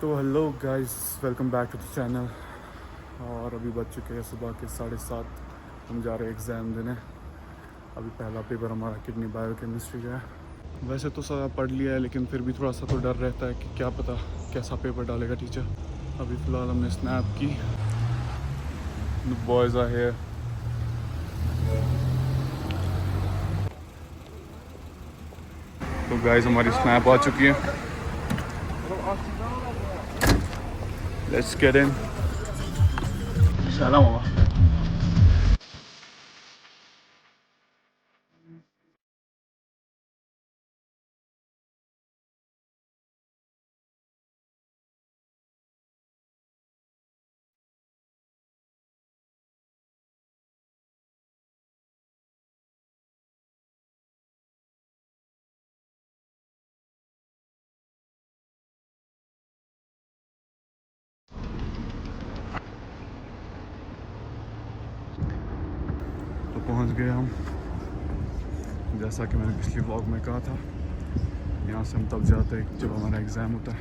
तो hello guys, welcome back to the channel. और अभी बज चुके हैं सुबह के 7:30। हम जा रहे हैं एग्ज़ाम देने। अभी पहला पेपर हमारा किडनी बायोकेमिस्ट्री का है। वैसे तो सारा पढ़ लिया है, लेकिन फिर भी थोड़ा सा तो डर रहता है कि क्या पता कैसा पेपर डालेगा टीचर। अभी फ़िलहाल हमने स्नैप की। Boys are here. तो गाइस हमारी स्नैप आ चुकी है। Let's get in. सलाम। तो पहुंच गए हम। जैसा कि मैंने पिछली व्लॉग में कहा था, यहाँ से हम तब जाते हैं जब हमारा एग्ज़ाम होता है।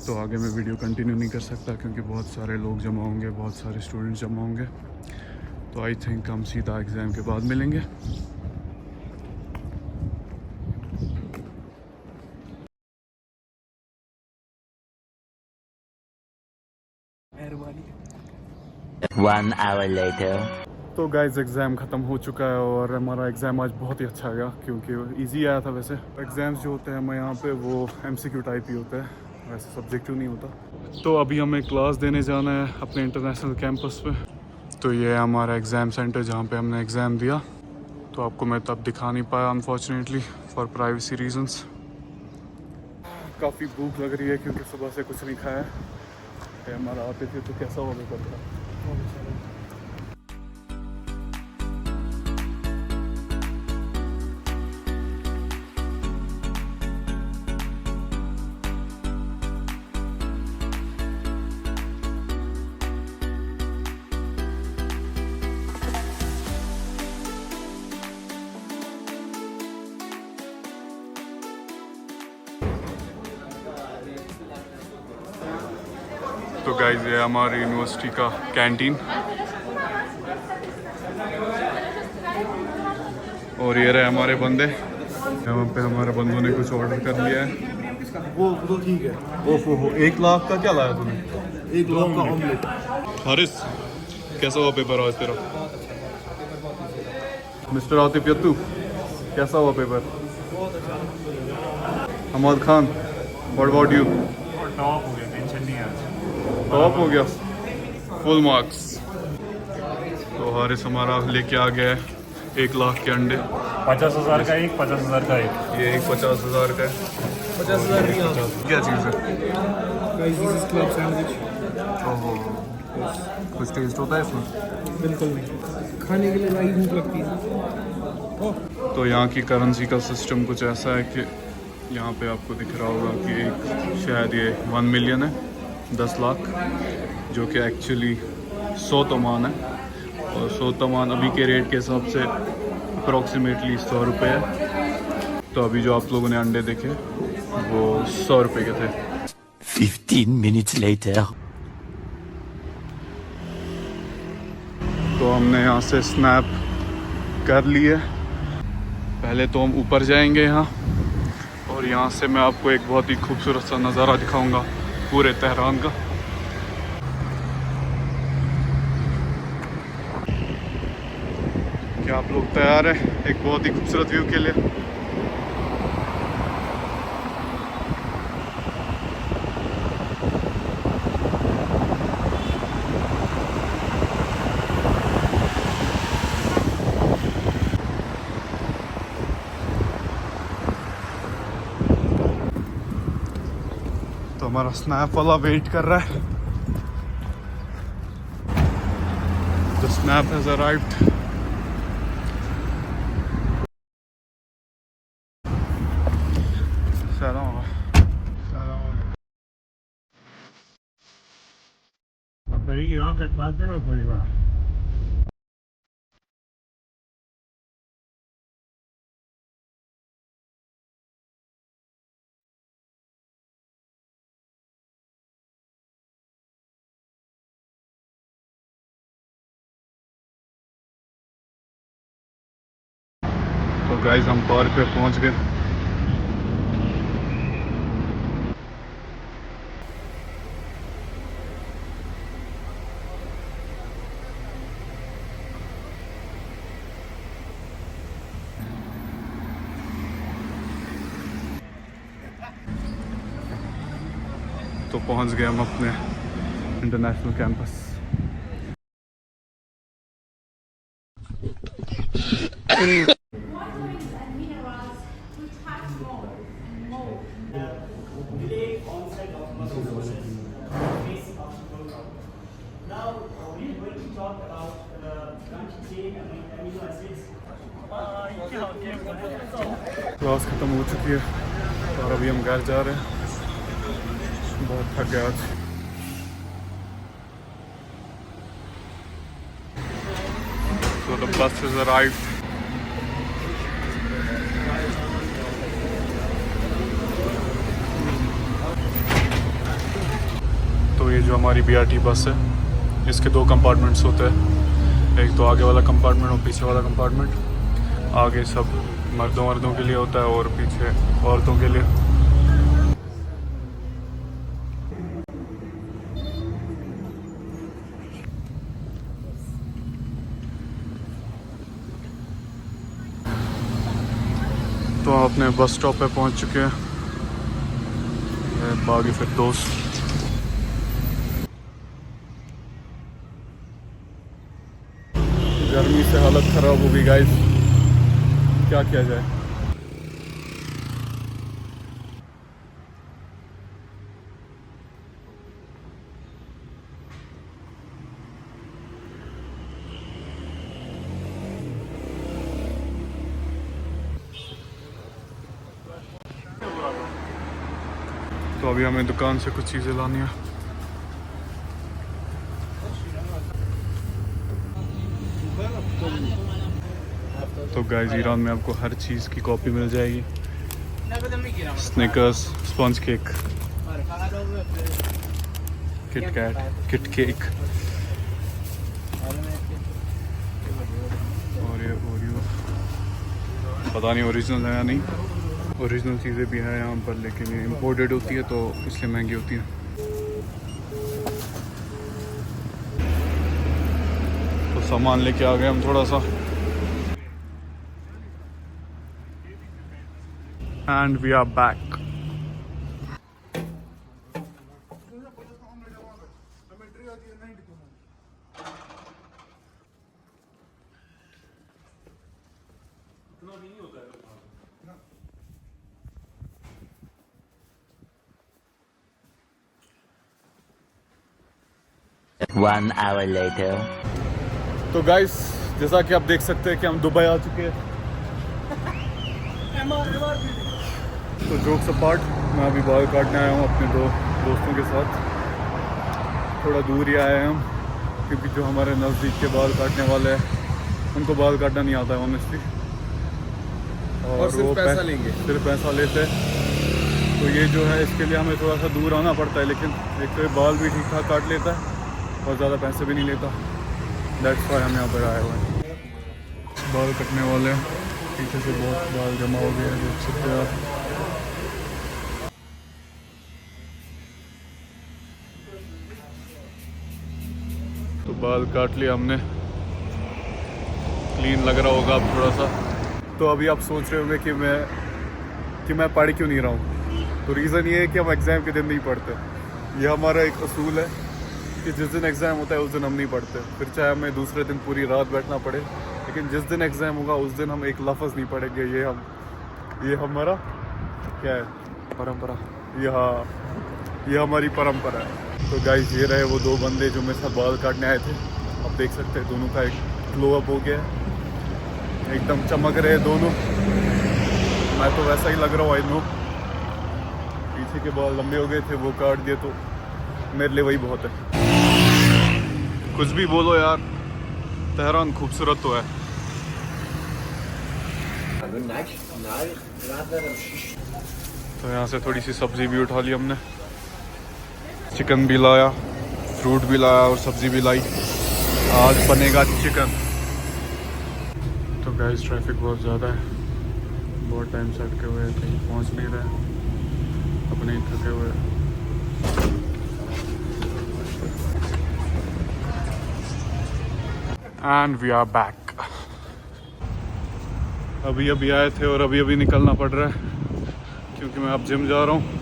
तो आगे मैं वीडियो कंटिन्यू नहीं कर सकता क्योंकि बहुत सारे लोग जमा होंगे, बहुत सारे स्टूडेंट्स जमा होंगे। तो आई थिंक हम सीधा एग्ज़ाम के बाद मिलेंगे। One hour later. तो गाइस एग्ज़ाम ख़त्म हो चुका है और हमारा एग्ज़ाम आज बहुत ही अच्छा गया क्योंकि इजी आया था। वैसे एग्ज़ाम्स जो होते हैं हमारे यहाँ पे वो MCQ टाइप ही होता है, वैसे सब्जेक्टिव नहीं होता। तो अभी हमें क्लास देने जाना है अपने इंटरनेशनल कैंपस पे। तो ये है हमारा एग्ज़ाम सेंटर जहाँ पे हमने एग्ज़ाम दिया। तो आपको मैं तब दिखा नहीं पाया अनफॉर्चुनेटली फॉर प्राइवेसी रीजंस। काफ़ी भूख लग रही है क्योंकि सुबह से कुछ नहीं खाया है। हमारा आते थे तो कैसा हुआ पेपर था। तो गाइस ये हमारी यूनिवर्सिटी का कैंटीन और ये रहे हमारे बंदे। यहाँ पे हमारे बंदों ने कुछ ऑर्डर कर लिया है। वो तो ठीक है। ओहो, 1 लाख का क्या लाया तूने? 1 लाख का ऑमलेट। हारिस, कैसा हुआ पेपर आज तेरा? मिस्टर आतिफ यत्तू, कैसा हुआ paper? Hammad Khan, what about you? Top हो गया, टेंशन नहीं है आज। टॉप हो गया, फुल मार्क्स। तो हारिस हमारा लेके आ गया है 1 लाख के अंडे। 50,000 का एक, 50,000 का एक। ये एक 50,000 का है। 50,000 क्या चीज़ है? Club sandwich. ओहो, कुछ टेस्ट होता है इसमें? बिल्कुल नहीं, खाने के लिए भाई भूख लगती है। तो यहाँ की करेंसी का सिस्टम कुछ ऐसा है कि यहाँ पे आपको दिख रहा होगा कि एक शायद ये 1 मिलियन है, 10 लाख, जो कि एक्चुअली 100 तमान है। और 100 तमान अभी के रेट के हिसाब से अप्रॉक्सीमेटली 100 रुपये है। तो अभी जो आप लोगों ने अंडे देखे वो 100 रुपये के थे। 15 minutes later. तो हमने यहाँ से स्नैप कर लिए। पहले तो हम ऊपर जाएंगे यहाँ, और यहाँ से मैं आपको एक बहुत ही खूबसूरत सा नज़ारा दिखाऊंगा पूरे तेहरान का। क्या आप लोग तैयार हैं एक बहुत ही खूबसूरत व्यू के लिए? तो हमारा स्नैप वाला वेट कर रहा है। The snap has arrived. सलाम। पड़ेगा। तो गाइस हम पार्क पे पहुंच गए। तो पहुंच गए हम अपने इंटरनेशनल कैंपस। क्लास ख़त्म हो चुकी है और अभी हम घर जा रहे हैं। बहुत थक गया आज। So the bus has arrived. तो ये जो हमारी BRT बस है, इसके 2 कंपार्टमेंट्स होते हैं। एक तो आगे वाला कंपार्टमेंट और पीछे वाला कंपार्टमेंट। आगे सब मर्दों के लिए होता है और पीछे औरतों के लिए। तो हम अपने बस स्टॉप पे पहुंच चुके हैं। बागी फिरदौस। गर्मी से हालत ख़राब हो गई गाइस, क्या किया जाए। तो अभी हमें दुकान से कुछ चीज़ें लानी है। तो गाइस ईरान में आपको हर चीज़ की कॉपी मिल जाएगी। Snickers, sponge cake, Kit Kat, kit cake और ये ओरियो। पता नहीं ओरिजिनल है या नहीं। ओरिजिनल चीज़ें भी हैं यहाँ पर, लेकिन ये इम्पोर्टेड होती है तो इसलिए महंगी होती है। तो सामान लेके आ गए हम थोड़ा सा। And we are back. One hour later. तो गाइस जैसा कि आप देख सकते हैं कि हम दुबई आ चुके हैं। तो जोक्स अपार्ट, मैं अभी बाल काटने आया हूँ अपने 2 दोस्तों के साथ। थोड़ा दूर ही आए हैं हम, क्योंकि जो हमारे नज़दीक के बाल काटने वाले हैं उनको बाल काटना नहीं आता है ऑनेस्टली। और सिर्फ वो पैसा लेंगे, सिर्फ पैसा लेते हैं। तो ये जो है इसके लिए हमें थोड़ा सा दूर आना पड़ता है, लेकिन एक तो ये बाल भी ठीक ठाक काट लेता है और ज़्यादा पैसे भी नहीं लेता। दैट्स वाई हम यहाँ पर आए हुए हैं। बाल कटने वाले हैं, पीछे से बहुत बाल जमा हो गया है, देख सकते हैं आप। तो बाल काट लिया हमने, क्लीन लग रहा होगा अब थोड़ा सा। तो अभी आप सोच रहे होंगे कि मैं पढ़ क्यों नहीं रहा हूँ। तो रीज़न ये है कि हम एग्ज़ाम के दिन नहीं पढ़ते। ये हमारा एक असूल है कि जिस दिन एग्ज़ाम होता है उस दिन हम नहीं पढ़ते। फिर चाहे हमें दूसरे दिन पूरी रात बैठना पड़े, लेकिन जिस दिन एग्ज़ाम होगा उस दिन हम एक लफ्ज़ नहीं पढ़ेंगे। ये हमारा क्या है, परंपरा। ये हमारी परंपरा है। तो गाइस ये रहे वो 2 बंदे जो मेरे साथ बाल काटने आए थे। आप देख सकते हैं दोनों का एक ग्लो अप हो गया है, एकदम चमक रहे दोनों। मैं तो वैसा ही लग रहा हूँ, आई नो। पीछे के बाल लंबे हो गए थे, वो काट दिए, तो मेरे लिए वही बहुत है। कुछ भी बोलो यार, तेहरान खूबसूरत तो है। तो यहाँ से थोड़ी सी सब्ज़ी भी उठा ली हमने। चिकन भी लाया, फ्रूट भी लाया और सब्ज़ी भी लाई। आज बनेगा चिकन। तो गाइस ट्रैफिक बहुत ज़्यादा है, बहुत टाइम से अटके हुए कहीं पहुंच नहीं रहे, अपने ही थके हुए। And we are back. अभी अभी आए थे और अभी अभी निकलना पड़ रहा है क्योंकि मैं अब जिम जा रहा हूँ।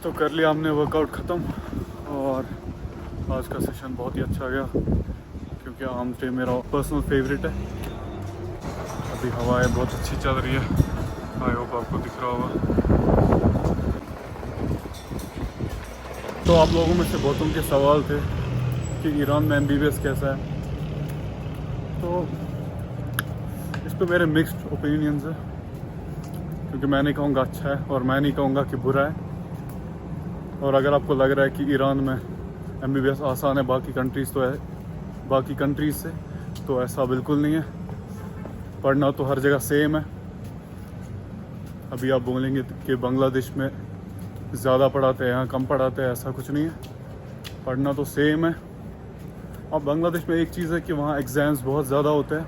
तो कर लिया हमने वर्कआउट ख़त्म और आज का सेशन बहुत ही अच्छा गया क्योंकि आर्म डे मेरा पर्सनल फेवरेट है। अभी हवाएं बहुत अच्छी चल रही है, आई होप आपको दिख रहा होगा। तो आप लोगों में से बहुतों के सवाल थे कि ईरान में MBBS कैसा है, तो इस पर मेरे मिक्स्ड ओपिनियंस है क्योंकि मैं नहीं कहूँगा अच्छा है और मैं नहीं कहूँगा कि बुरा है। और अगर आपको लग रहा है कि ईरान में MBBS आसान है बाकी कंट्रीज़ से, तो ऐसा बिल्कुल नहीं है। पढ़ना तो हर जगह सेम है। अभी आप बोलेंगे कि बांग्लादेश में ज़्यादा पढ़ाते हैं, यहाँ कम पढ़ाते हैं, ऐसा कुछ नहीं है। पढ़ना तो सेम है। अब बांग्लादेश में एक चीज़ है कि वहाँ एग्ज़ाम्स बहुत ज़्यादा होते हैं,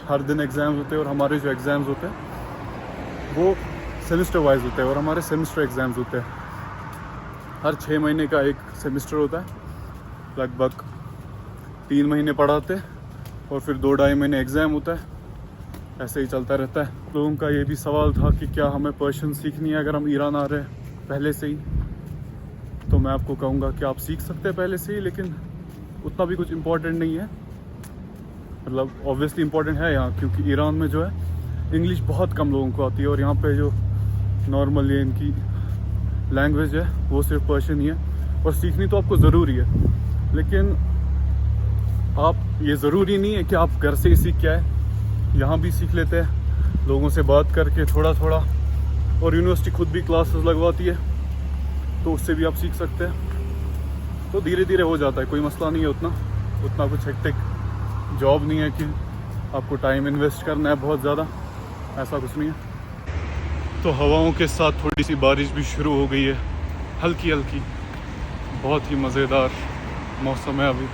हर दिन एग्ज़ाम्स होते हैं और हमारे जो एग्ज़ाम्स होते हैं वो सेमेस्टर वाइज होते हैं और हमारे सेमेस्टर एग्ज़ाम्स होते हैं। हर 6 महीने का एक सेमेस्टर होता है, लगभग 3 महीने पढ़ाते हैं और फिर 2-2.5 महीने एग्ज़ाम होता है। ऐसे ही चलता रहता है। लोगों का ये भी सवाल था कि क्या हमें पर्शियन सीखनी है अगर हम ईरान आ रहे हैं पहले से ही। तो मैं आपको कहूँगा कि आप सीख सकते हैं पहले से ही, लेकिन उतना भी कुछ इम्पोर्टेंट नहीं है। मतलब ऑब्वियसली इम्पोर्टेंट है यहाँ, क्योंकि ईरान में जो है इंग्लिश बहुत कम लोगों को आती है और यहाँ पे जो नॉर्मल ये इनकी लैंग्वेज है वो सिर्फ पर्शियन ही है। और सीखनी तो आपको ज़रूरी है, लेकिन आप ये ज़रूरी नहीं है कि आप घर से ही सीख के आए, यहाँ भी सीख लेते हैं लोगों से बात करके थोड़ा थोड़ा। और यूनिवर्सिटी खुद भी क्लासेस लगवाती है तो उससे भी आप सीख सकते हैं। तो धीरे धीरे हो जाता है, कोई मसला नहीं है। उतना कुछ हेक्टिक जॉब नहीं है कि आपको टाइम इन्वेस्ट करना है बहुत ज़्यादा, ऐसा कुछ नहीं है। तो हवाओं के साथ थोड़ी सी बारिश भी शुरू हो गई है, हल्की हल्की। बहुत ही मज़ेदार मौसम है अभी,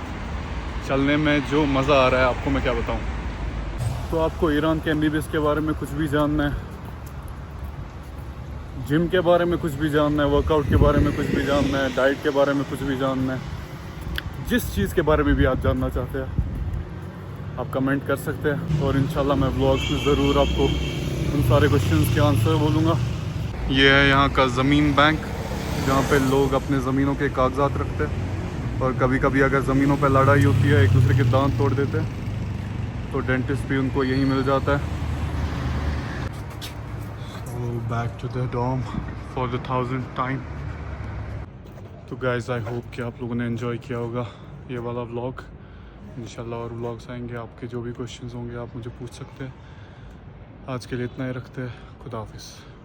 चलने में जो मज़ा आ रहा है आपको मैं क्या बताऊं। तो आपको ईरान के MBBS के बारे में कुछ भी जानना है, जिम के बारे में कुछ भी जानना है, वर्कआउट के बारे में कुछ भी जानना है, डाइट के बारे में कुछ भी जानना है, जिस चीज़ के बारे में भी आप जानना चाहते हैं आप कमेंट कर सकते हैं और इंशाल्लाह मैं व्लॉग्स में ज़रूर आपको उन सारे क्वेश्चंस के आंसर बोलूँगा। ये है यहाँ का ज़मीन बैंक, जहाँ पे लोग अपने ज़मीनों के कागजात रखते हैं और कभी कभी अगर ज़मीनों पे लड़ाई होती है, एक दूसरे के दांत तोड़ देते हैं, तो डेंटिस्ट भी उनको यहीं मिल जाता है। So back to the dorm for the 1000th time. तो गाइस आई होप कि आप लोगों ने एंजॉय किया होगा ये वाला व्लॉग। इंशाल्लाह और व्लॉग्स आएंगे, आपके जो भी क्वेश्चंस होंगे आप मुझे पूछ सकते हैं। आज के लिए इतना ही रखते हैं। खुदा हाफिज़।